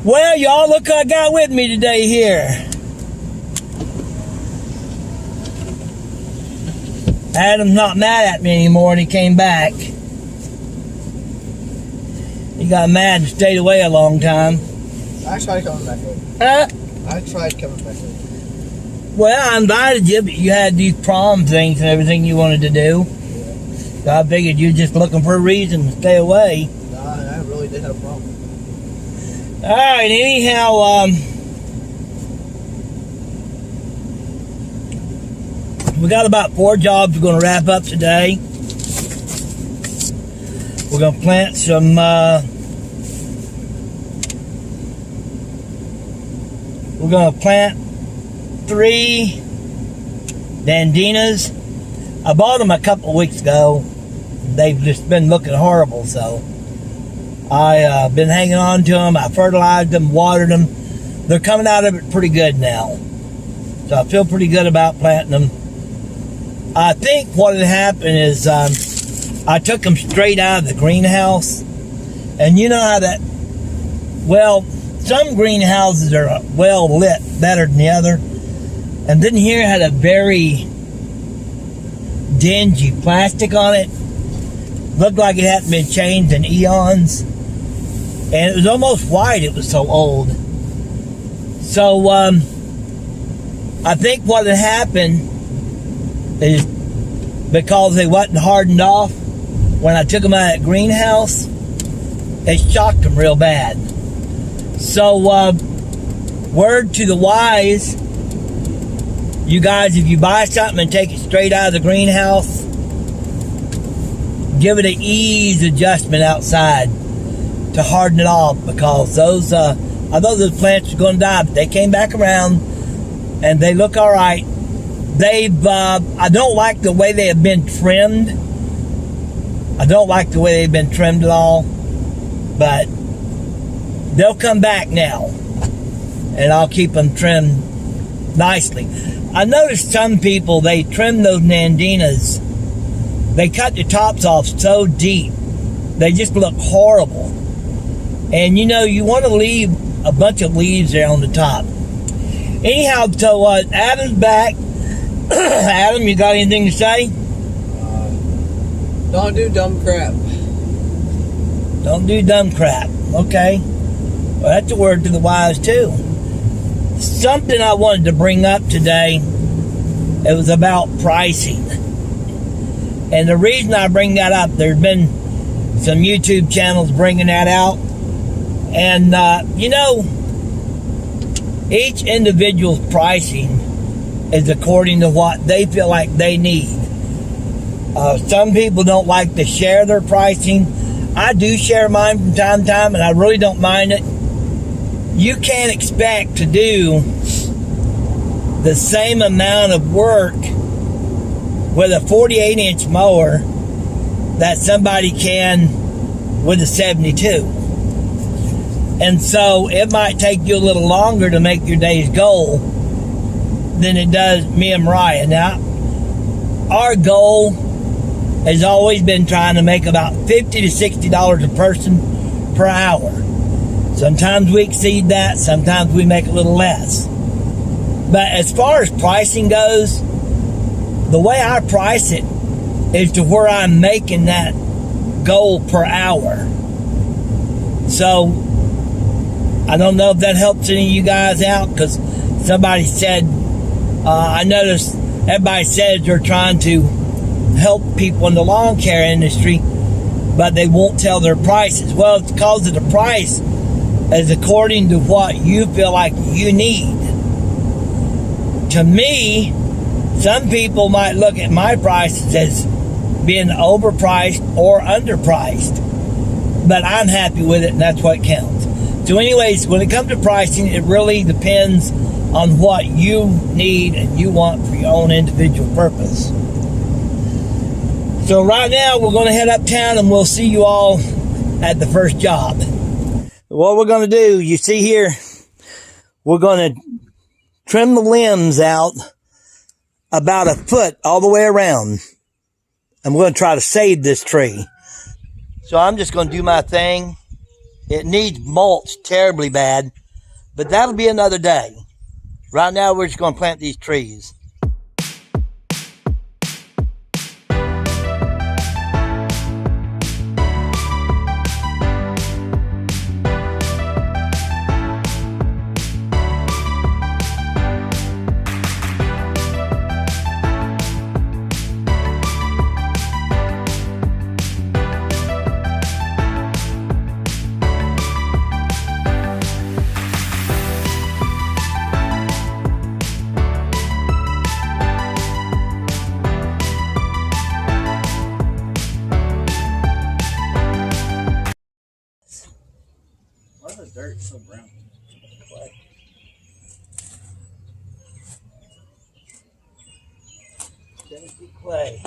Well, y'all, look who I got with me today here. Adam's not mad at me anymore, and he came back. He got mad and stayed away a long time. I tried coming back in. I tried coming back in. Well, I invited you, but you had these prom things and everything you wanted to do. Yeah. So I figured you were just looking for a reason to stay away. No, I really did have a problem. Alright, anyhow, we got about 4 jobs we're going to wrap up today. We're going to plant some, we're going to plant 3 nandinas. I bought them a couple weeks ago. They've just been looking horrible, so I've been hanging on to them. I fertilized them, watered them. They're coming out of it pretty good now. So I feel pretty good about planting them. I think what had happened is I took them straight out of the greenhouse. And you know how that, well, some greenhouses are well lit better than the other. And then here had a very dingy plastic on it. Looked like it hadn't been changed in eons. And it was almost white, it was so old. So, I think what had happened is because they wasn't hardened off, when I took them out of that greenhouse, it shocked them real bad. So, word to the wise, you guys, if you buy something and take it straight out of the greenhouse, give it an ease adjustment outside to harden it off, because those, I thought those plants were going to die, but they came back around and they look all right. They've, I don't like the way they have been trimmed. I don't like the way they've been trimmed at all, but they'll come back now and I'll keep them trimmed nicely. I noticed some people, they trim those nandinas, they cut the tops off so deep, they just look horrible. And you know, you want to leave a bunch of leaves there on the top. Anyhow, so Adam's back. Adam, you got anything to say? Don't do dumb crap. Don't do dumb crap. Okay. Well, that's a word to the wise too. Something I wanted to bring up today, it was about pricing. And the reason I bring that up, there's been some YouTube channels bringing that out. And, you know, each individual's pricing is according to what they feel like they need. Some people don't like to share their pricing. I do share mine from time to time, and I really don't mind it. You can't expect to do the same amount of work with a 48-inch mower that somebody can with a 72. And so it might take you a little longer to make your day's goal than it does me and Mariah. Now, our goal has always been trying to make about $50 to $60 a person per hour. Sometimes we exceed that, sometimes we make a little less. But as far as pricing goes, the way I price it is to where I'm making that goal per hour. So, I don't know if that helps any of you guys out, because somebody said, I noticed everybody says they're trying to help people in the lawn care industry, but they won't tell their prices. Well, it's because of the price is according to what you feel like you need. To me, some people might look at my prices as being overpriced or underpriced, but I'm happy with it, and that's what counts. So anyways, when it comes to pricing, it really depends on what you need and you want for your own individual purpose. So right now, we're going to head uptown and we'll see you all at the first job. What we're going to do, you see here, we're going to trim the limbs out about a foot all the way around. I'm going to try to save this tree. So I'm just going to do my thing. It needs mulch terribly bad, but that'll be another day. Right now, we're just going to plant these trees. Why is the dirt so brown? Clay. Tennessee clay.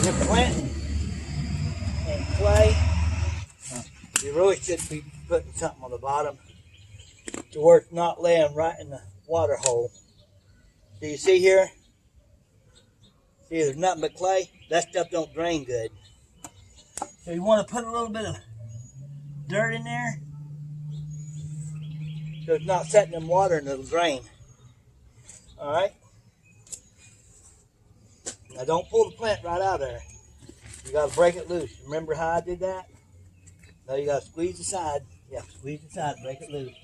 You're planting in clay. You really should be putting something on the bottom to where it's not laying right in the water hole. Do you see here? See, there's nothing but clay. That stuff don't drain good. So you want to put a little bit of dirt in there so it's not setting in water and it'll drain. All right? Now don't pull the plant right out of there. You got to break it loose. Remember how I did that? Now you got to squeeze the side. Yeah, squeeze the side, break it loose.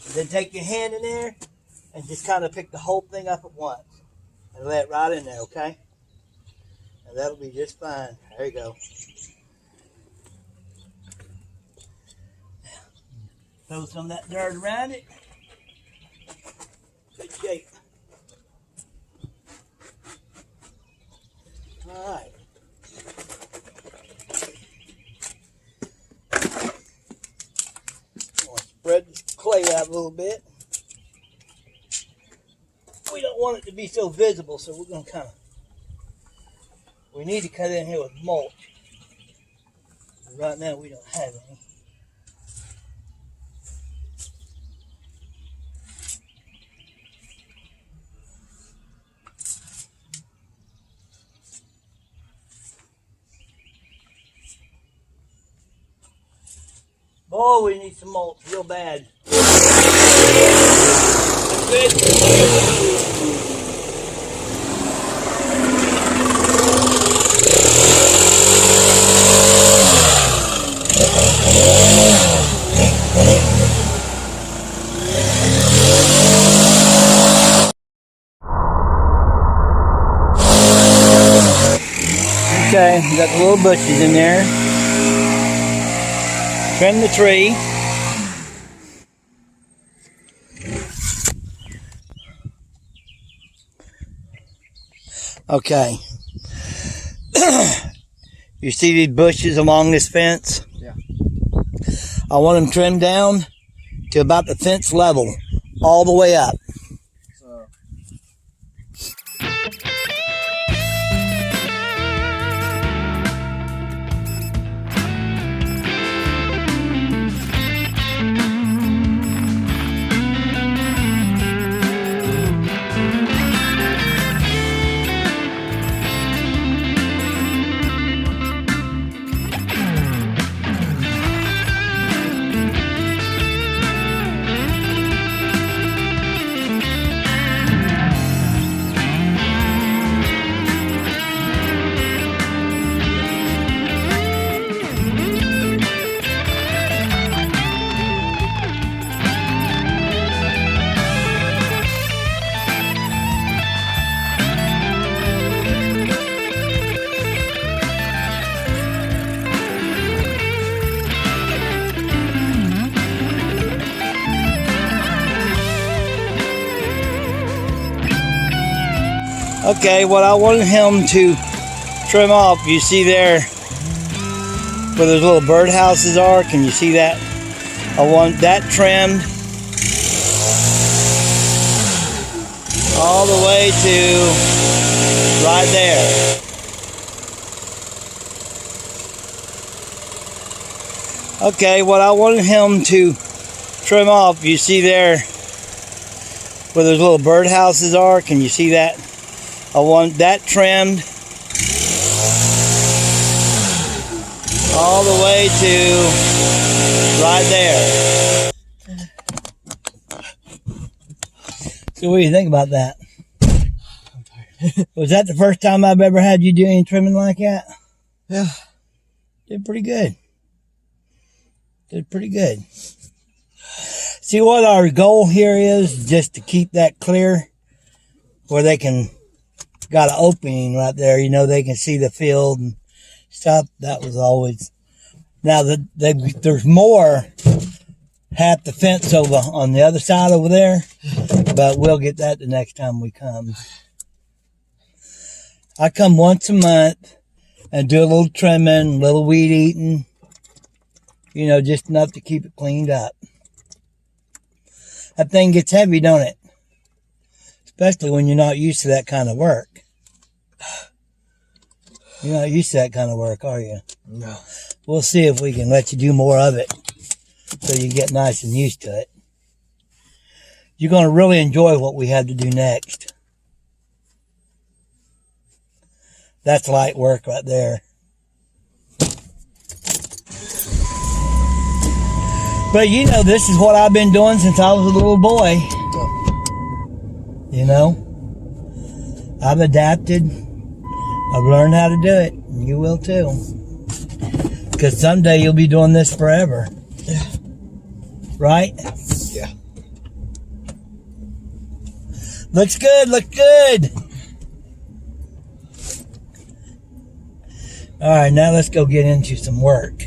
And then take your hand in there and just kind of pick the whole thing up at once. And lay it right in there, okay? And that'll be just fine. There you go. Throw some of that dirt around it. Good shape. All right. I'm going to spread this clay out a little bit. We don't want it to be so visible, so we're going to kind of, we need to cut in here with mulch. Right now we don't have any. Boy, we need some mulch real bad. Good. Okay, we got the little bushes in there. Trim the tree. Okay. You see these bushes along this fence? Yeah. I want them trimmed down to about the fence level, all the way up. So. Okay, what I wanted him to trim off, you see there where those little birdhouses are? Can you see that? I want that trimmed all the way to right there. Okay, what I wanted him to trim off. You see there where those little bird houses are? Can you see that? I want that trimmed all the way to right there. So what do you think about that? I'm tired. Was that the first time I've ever had you do any trimming like that? Yeah. Did pretty good. Did pretty good. See, what our goal here is just to keep that clear where they can, got an opening right there, you know, they can see the field and stuff. That was always, now there's more, half the fence over on the other side over there, but we'll get that the next time we come. I come once a month and do a little trimming, a little weed eating, you know, just enough to keep it cleaned up. That thing gets heavy, don't it? Especially when you're not used to that kind of work. You're not used to that kind of work, are you? No. We'll see if we can let you do more of it so you get nice and used to it. You're going to really enjoy what we have to do next. That's light work right there. But you know, this is what I've been doing since I was a little boy. You know, I've adapted. I've learned how to do it. And you will too. Because someday you'll be doing this forever. Yeah. Right? Yeah. Looks good, looks good. All right, now let's go get into some work.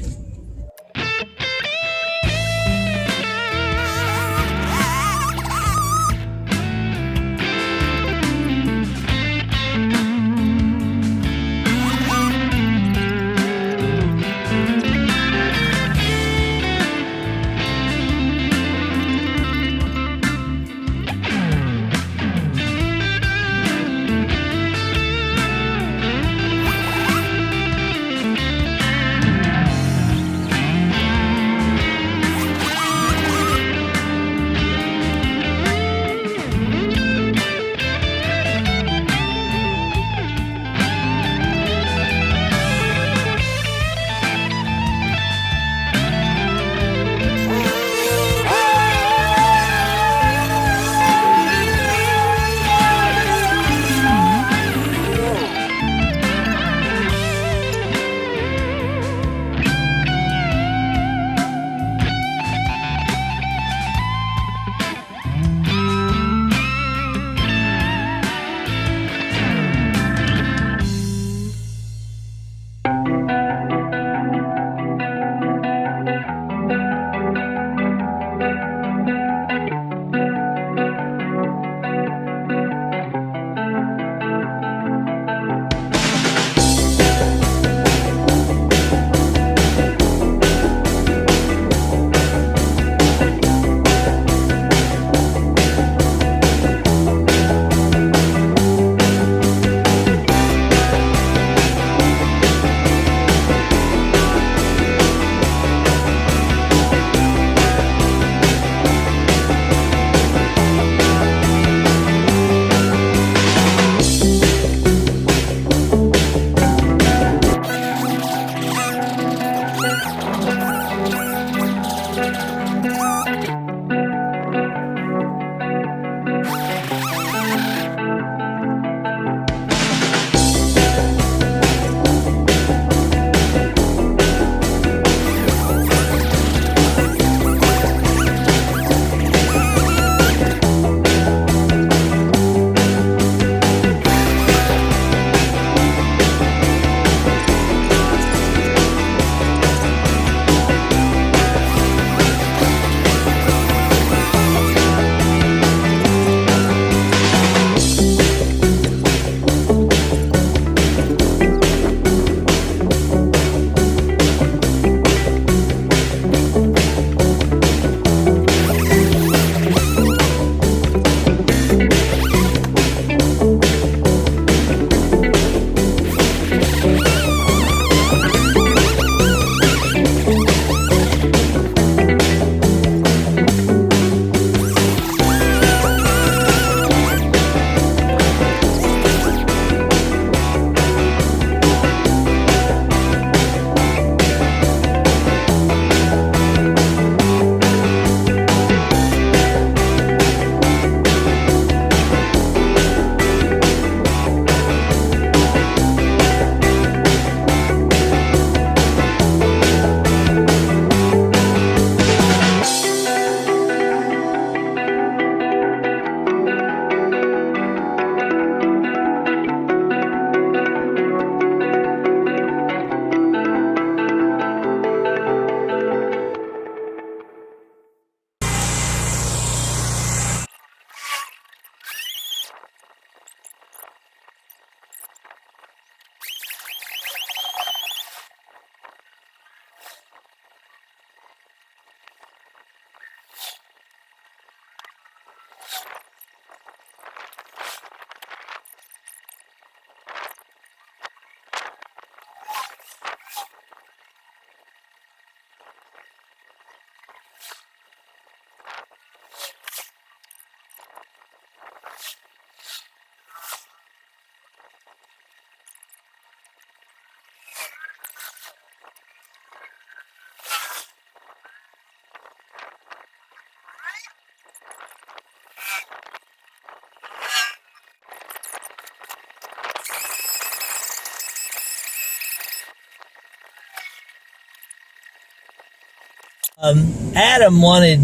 Adam wanted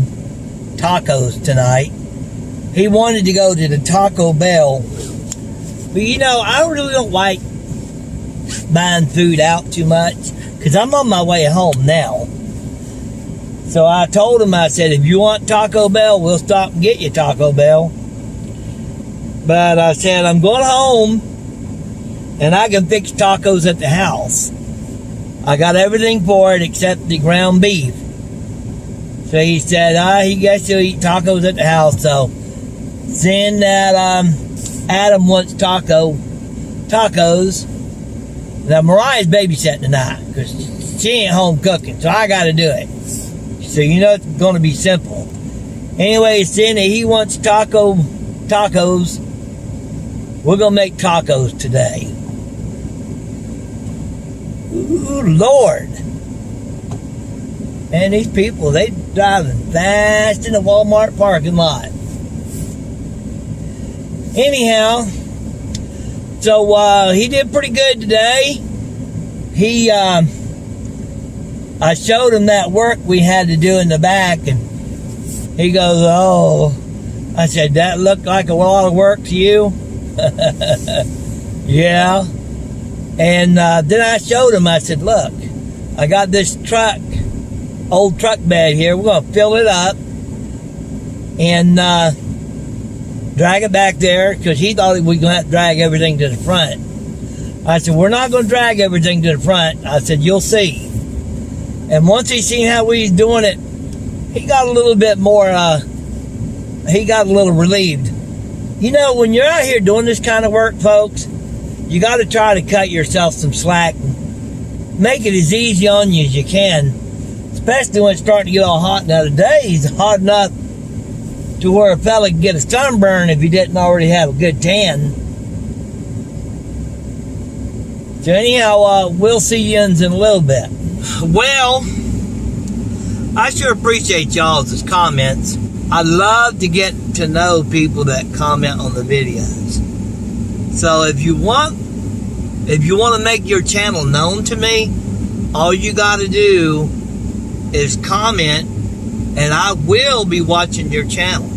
tacos tonight. He wanted to go to the Taco Bell. But you know, I really don't like buying food out too much because I'm on my way home now. So I told him, I said, if you want Taco Bell, we'll stop and get you Taco Bell. But I said, I'm going home and I can fix tacos at the house. I got everything for it except the ground beef. So he said, he gets to eat tacos at the house. So seeing that Adam wants tacos, now Mariah's babysitting tonight because she ain't home cooking, so I got to do it. So you know it's going to be simple. Anyway, seeing that he wants tacos, we're going to make tacos today. Ooh, Lord. Man, these people, they driving fast in the Walmart parking lot. Anyhow, so he did pretty good today. I showed him that work we had to do in the back, and he goes, oh. I said, that looked like a lot of work to you? Yeah. And then I showed him, I said, look, I got this old truck bed here. We're going to fill it up and drag it back there because he thought we were going to have to drag everything to the front. I said, we're not going to drag everything to the front. I said, you'll see. And once he seen how we was doing it, he got a little bit more, he got a little relieved. You know, when you're out here doing this kind of work, folks, you got to try to cut yourself some slack. Make it as easy on you as you can, especially when it's starting to get all hot. Now, today's hot enough to where a fella could get a sunburn if he didn't already have a good tan. So anyhow, we'll see you in a little bit. Well, I sure appreciate y'all's comments. I love to get to know people that comment on the videos. So if you want to make your channel known to me, all you got to do is comment, and I will be watching your channel.